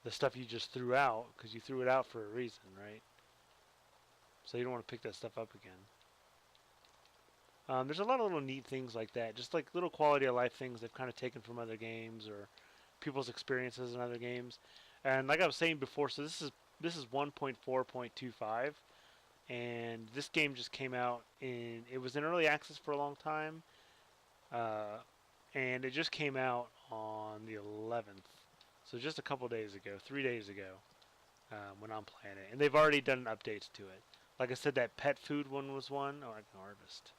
the stuff you just threw out because you threw it out for a reason, right? So you don't want to pick that stuff up again. There's a lot of little neat things like that, just like little quality of life things they've kind of taken from other games or people's experiences in other games. And like I was saying before, so this is 1.4.25, and this game just came out it was in early access for a long time, and it just came out on the 11th, so just a couple days ago, 3 days ago, when I'm playing it, and they've already done updates to it. Like I said, that pet food one was one. Oh, I can harvest.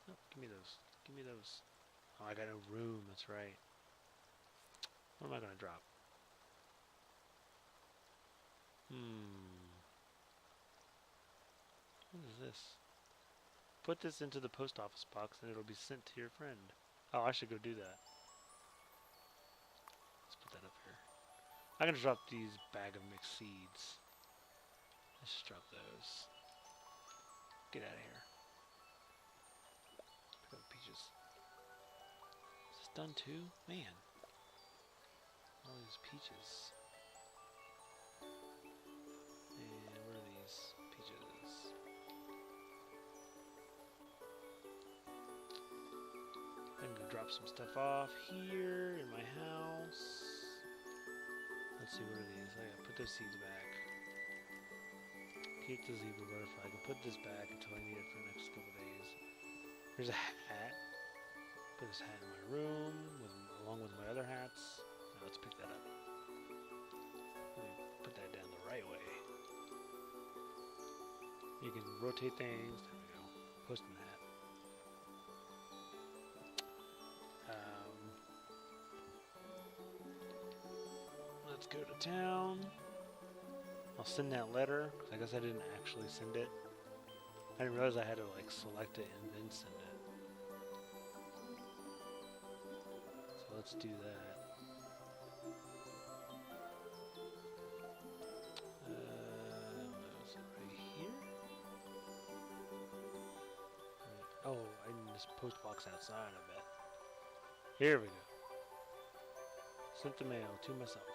Oh, give me those. Give me those. Oh, I got no room. That's right. What am I gonna drop? What is this? Put this into the post office box and it'll be sent to your friend. Oh, I should go do that. Let's put that up here. I'm gonna drop these bag of mixed seeds. Let's just drop those. Get out of here. Pick up peaches. Is this done too? Man. All these peaches. And where are these peaches? I can go drop some stuff off here in my house. Let's see, what are these? I gotta put those seeds back. Keep the zebra butterfly. I can put this back until I need it for the next couple days. Here's a hat. Put this hat in my room along with my other hats. Now let's pick that up. Let me put that down the right way. You can rotate things. There we go. Postman hat. Let's go to town. I'll send that letter, because I guess I didn't actually send it. I didn't realize I had to like select it and then send it. So let's do that. Is it right here? Oh, in this post box outside, I bet. Here we go. Sent the mail to myself.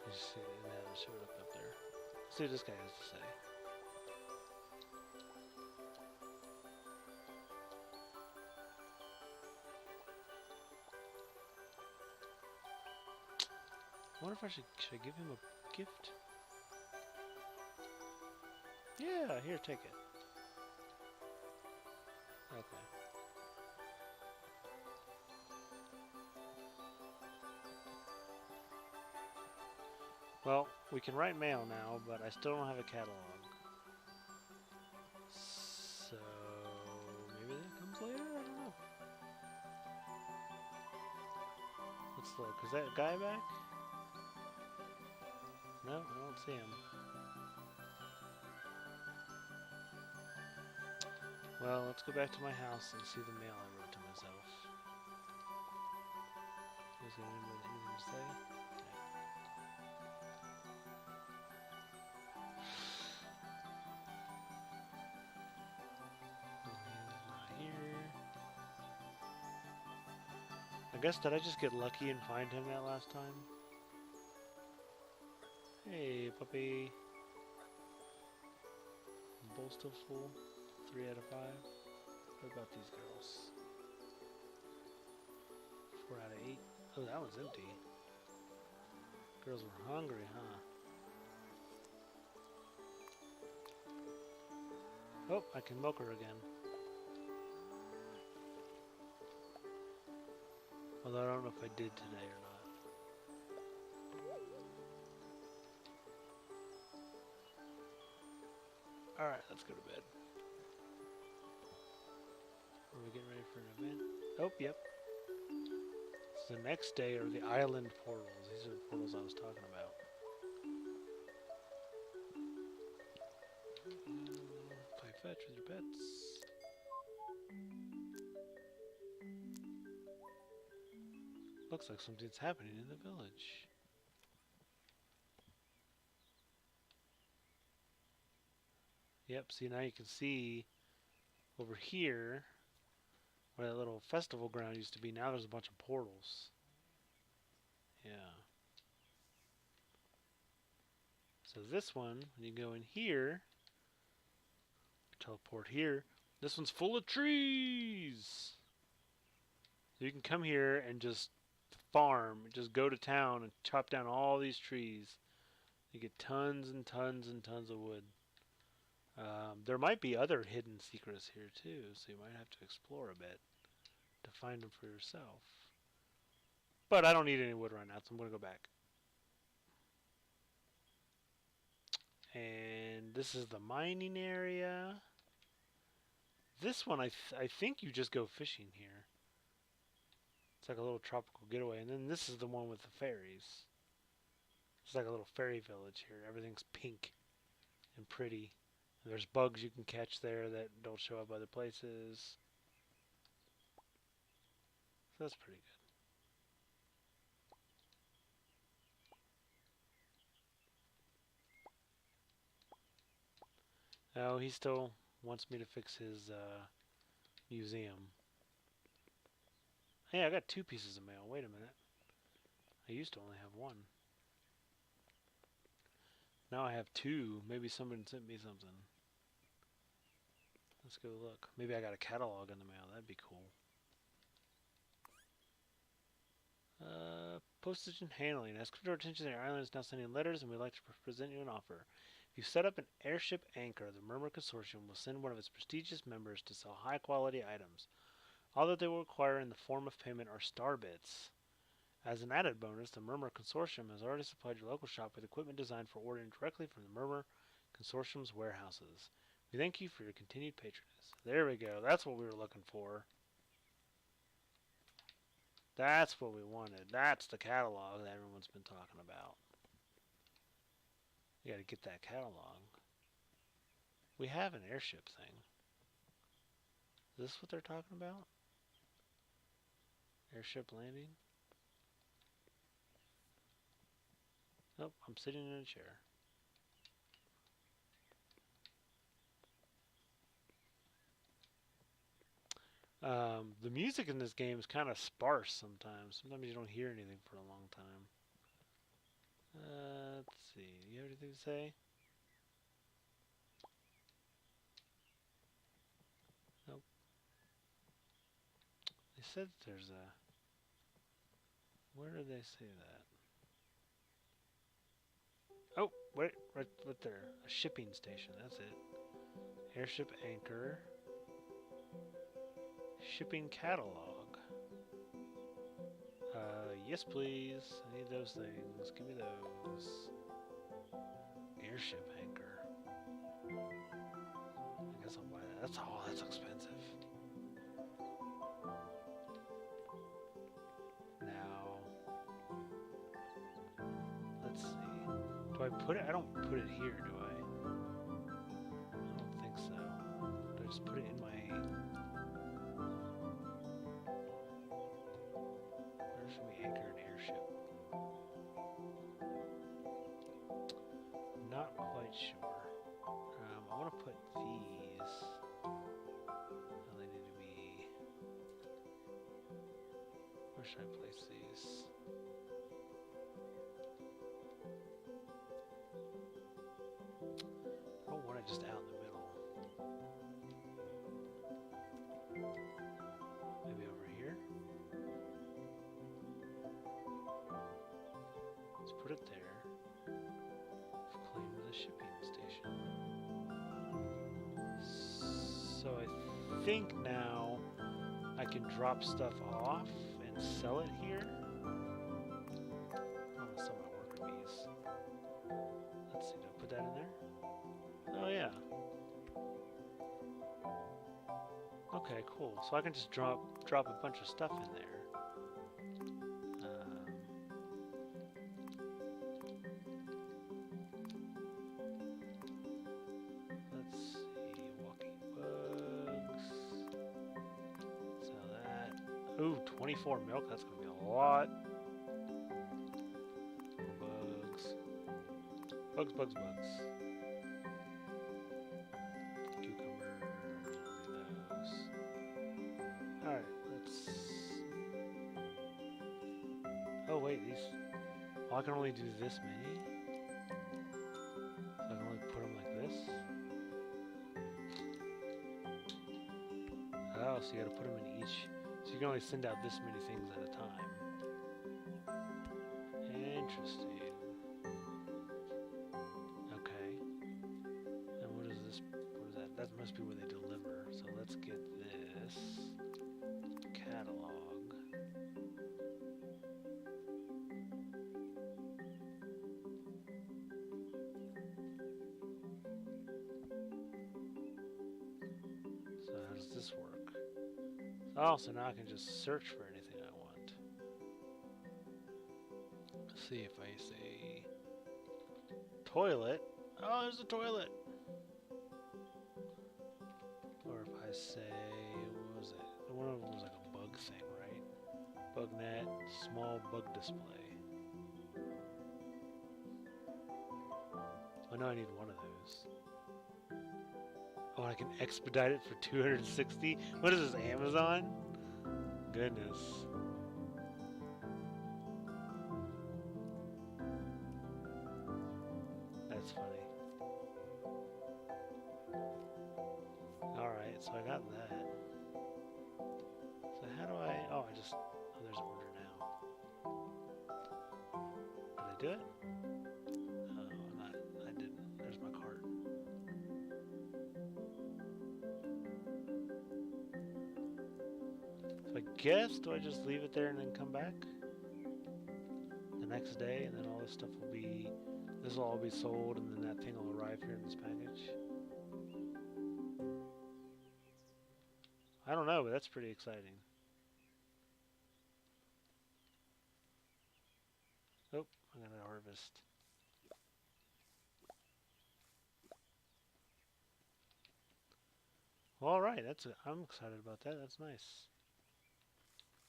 Just see it, and show it up there. Let's see what this guy has to say. I wonder if I should I give him a gift? Yeah, here, take it. Okay. Well, we can write mail now, but I still don't have a catalog. So maybe that comes later? I don't know. Let's look. Is that guy back? No, I don't see him. Well, let's go back to my house and see the mail I wrote to see anything to say? He's not here. I guess, did I just get lucky and find him that last time? Hey, puppy. Bowl still full. 3 out of 5. What about these girls? 4 out of 8. Oh, that one's empty. Girls were hungry, huh? Oh, I can milk her again. Although I don't know if I did today or not. Alright, let's go to bed. Are we getting ready for an event? Oh, yep. So the next day are the island portals. These are the portals I was talking about. Play fetch with your pets. Looks like something's happening in the village. Yep, see now you can see over here where that little festival ground used to be. Now there's a bunch of portals. Yeah. So this one, when you go in here, teleport here, this one's full of trees. So you can come here and just farm, just go to town and chop down all these trees. You get tons and tons and tons of wood. There might be other hidden secrets here too, so you might have to explore a bit to find them for yourself. But I don't need any wood right now, so I'm going to go back. And this is the mining area. This one, I think you just go fishing here. It's like a little tropical getaway. And then this is the one with the fairies. It's like a little fairy village here. Everything's pink and pretty. And there's bugs you can catch there that don't show up other places. So that's pretty good. Oh, he still wants me to fix his museum. Hey, I got 2 pieces of mail. Wait a minute. I used to only have 1. Now I have 2. Maybe someone sent me something. Let's go look. Maybe I got a catalog in the mail. That'd be cool. Postage and handling. As come to our attention, our island is now sending letters, and we'd like to present you an offer. If you set up an airship anchor, the Murmur Consortium will send one of its prestigious members to sell high-quality items. All that they will require in the form of payment are star bits. As an added bonus, the Murmur Consortium has already supplied your local shop with equipment designed for ordering directly from the Murmur Consortium's warehouses. We thank you for your continued patronage. There we go. That's what we were looking for. That's what we wanted. That's the catalog that everyone's been talking about. You gotta get that catalog. We have an airship thing. Is this what they're talking about? Airship landing? Nope, I'm sitting in a chair. The music in this game is kind of sparse sometimes. Sometimes you don't hear anything for a long time. Let's see. Do you have anything to say? Nope. They said there's a... Where did they say that? Oh, wait, right there. A shipping station, that's it. Airship anchor. Shipping catalog. Yes please. I need those things. Give me those. Airship anchor. I guess I'll buy that. That's all. That's expensive. Now, let's see. Do I put it? I don't put it here, do I? I don't think so. Do I just put it in my... Where Should we anchor an airship? Not quite sure. I want to put these. Oh, they need to be. Where should I place these? I don't want it just out in the middle. Maybe over here? Let's put it there. We've claimed the shipping station. So I think now I can drop stuff off and sell it here. I want to sell my worker bees. Let's see, did I put that in there? Oh yeah. Okay, cool. So I can just drop a bunch of stuff in there. Let's see, walking bugs. Sell that. Ooh, 24 milk. That's gonna be a lot. Bugs. Bugs, bugs, bugs. Cucumbers. Those. Alright, let's... Oh wait, these... Oh, I can only do this many? So I can only put them like this? Oh, so you gotta put them in each... So you can only send out this many things at a time. Interesting. Okay. And what is this? What is that? That must be where they deliver. So let's get this. Catalog. So how does this work? Oh, so now I can just search for anything I want. Let's see if I say toilet. Oh, there's a toilet. Or if I say, what was it? One of them was like a bug thing, right? Bug net, small bug display. I know I need one of those. Oh, I can expedite it for 260? What is this, Amazon? Goodness. That's funny. Alright, so I got that. So how do I... Oh, I just... Oh, there's an order now. Did I do it? Oh, not... I didn't. There's my cart. So I guess, do I just leave it there and then come back? The next day, and then all this stuff will be... This will all be sold, and then that thing will arrive here in this package? I don't know, but that's pretty exciting. Oh, I'm gonna harvest. Well, all right, I'm excited about that. That's nice.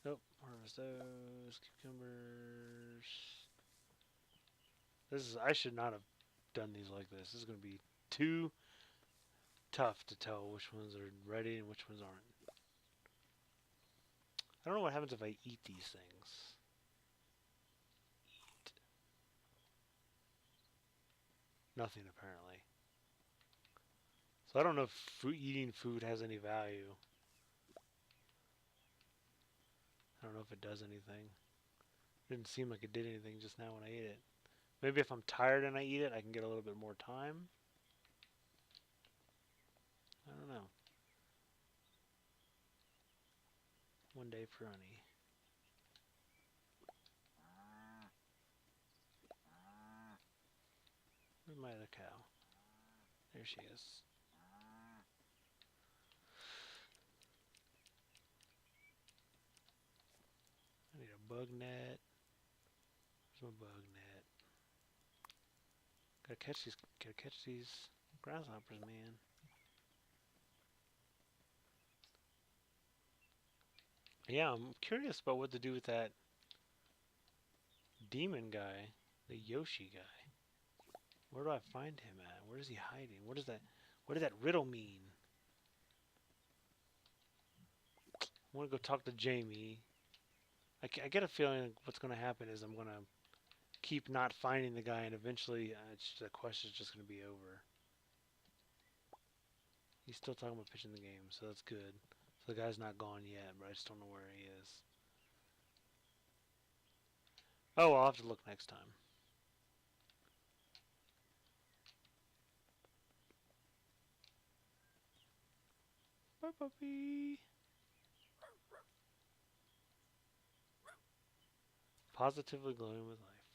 Oh, harvest those cucumbers. I should not have done these like this. This is gonna be too tough to tell which ones are ready and which ones aren't. I don't know what happens if I eat these things. Eat. Nothing, apparently. So I don't know if eating food has any value. I don't know if it does anything. It didn't seem like it did anything just now when I ate it. Maybe if I'm tired and I eat it, I can get a little bit more time. I don't know. One day for honey. Where's my other cow? There she is. I need a bug net. Where's my bug net? Gotta catch these grasshoppers, man. Yeah, I'm curious about what to do with that demon guy, the Yoshi guy. Where do I find him at? Where is he hiding? What is that? What does that riddle mean? I want to go talk to Jamie. I get a feeling what's going to happen is I'm going to keep not finding the guy, and eventually the quest is just going to be over. He's still talking about pitching the game, so that's good. So the guy's not gone yet, but I just don't know where he is. Oh, I'll have to look next time. Bye, puppy. Positively glowing with life.